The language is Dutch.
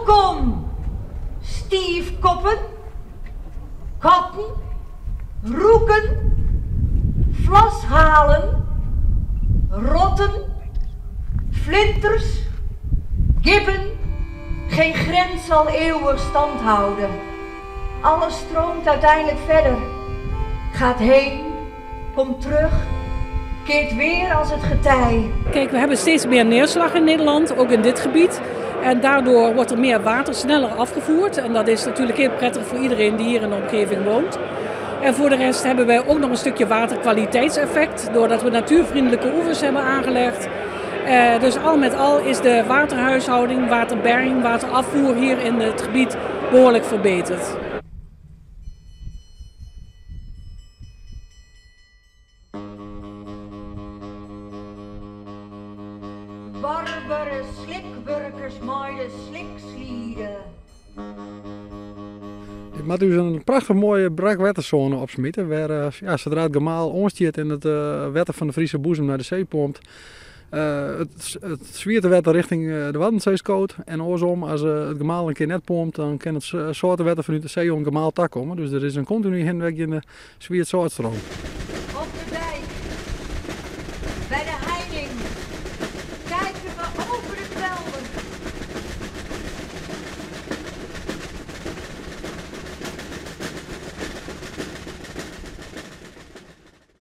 Welkom, stiefkoppen, katten, roeken, flashalen, rotten, flinters, kibben. Geen grens zal eeuwig stand houden. Alles stroomt uiteindelijk verder. Gaat heen, komt terug, keert weer als het getij. Kijk, we hebben steeds meer neerslag in Nederland, ook in dit gebied. En daardoor wordt er meer water sneller afgevoerd. En dat is natuurlijk heel prettig voor iedereen die hier in de omgeving woont. En voor de rest hebben wij ook nog een stukje waterkwaliteitseffect. Doordat we natuurvriendelijke oevers hebben aangelegd. Dus al met al is de waterhuishouding, waterberging, waterafvoer hier in het gebied behoorlijk verbeterd. Barbere slikburkers maaide slikslieden. Ik moet dus een prachtig mooie brakwetterzone opsmieten, waar zodra het gemaal onstiert en het water van de Friese boezem naar de zee pompt, het zwiert de water richting de Waddenzeeskoot. En oorsom, als het gemaal een keer net pompt, dan kan het soorten water vanuit de zee om gemaal tak komen. Dus er is een continu heenweg in de zwiert-zoortstroom.